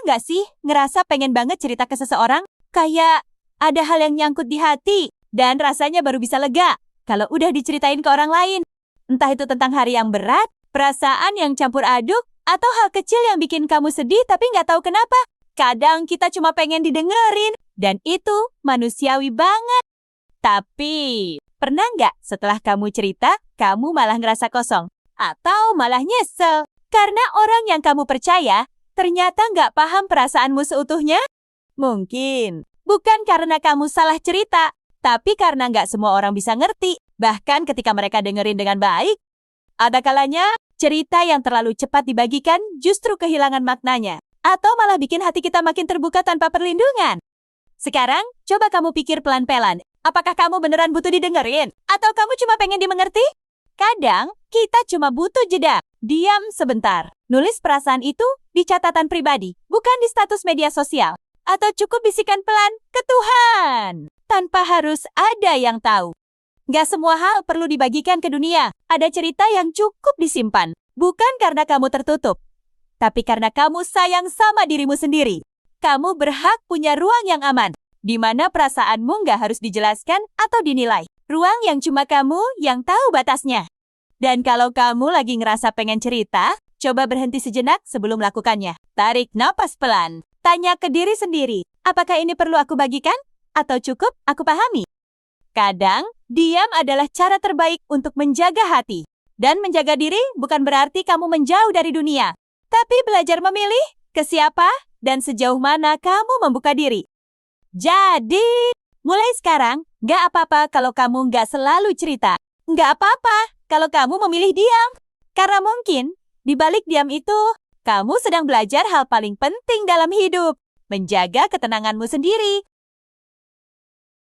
nggak sih ngerasa pengen banget cerita ke seseorang? Kayak ada hal yang nyangkut di hati dan rasanya baru bisa lega kalau udah diceritain ke orang lain. Entah itu tentang hari yang berat, perasaan yang campur aduk, atau hal kecil yang bikin kamu sedih tapi nggak tahu kenapa. Kadang kita cuma pengen didengerin, dan itu manusiawi banget. Tapi, pernah nggak setelah kamu cerita, kamu malah ngerasa kosong? Atau malah nyesel? Karena orang yang kamu percaya, ternyata nggak paham perasaanmu seutuhnya? Mungkin, bukan karena kamu salah cerita, tapi karena nggak semua orang bisa ngerti, bahkan ketika mereka dengerin dengan baik. Ada kalanya, cerita yang terlalu cepat dibagikan justru kehilangan maknanya, atau malah bikin hati kita makin terbuka tanpa perlindungan. Sekarang, coba kamu pikir pelan-pelan. Apakah kamu beneran butuh didengerin? Atau kamu cuma pengen dimengerti? Kadang, kita cuma butuh jeda. Diam sebentar. Nulis perasaan itu di catatan pribadi, bukan di status media sosial. Atau cukup bisikan pelan ke Tuhan, tanpa harus ada yang tahu. Gak semua hal perlu dibagikan ke dunia. Ada cerita yang cukup disimpan. Bukan karena kamu tertutup, tapi karena kamu sayang sama dirimu sendiri. Kamu berhak punya ruang yang aman, di mana perasaanmu nggak harus dijelaskan atau dinilai. Ruang yang cuma kamu yang tahu batasnya. Dan kalau kamu lagi ngerasa pengen cerita, coba berhenti sejenak sebelum melakukannya. Tarik napas pelan. Tanya ke diri sendiri, apakah ini perlu aku bagikan? Atau cukup aku pahami? Kadang, diam adalah cara terbaik untuk menjaga hati. Dan menjaga diri bukan berarti kamu menjauh dari dunia. Tapi belajar memilih ke siapa dan sejauh mana kamu membuka diri. Jadi, mulai sekarang, gak apa-apa kalau kamu gak selalu cerita. Gak apa-apa kalau kamu memilih diam. Karena mungkin, di balik diam itu, kamu sedang belajar hal paling penting dalam hidup. Menjaga ketenanganmu sendiri.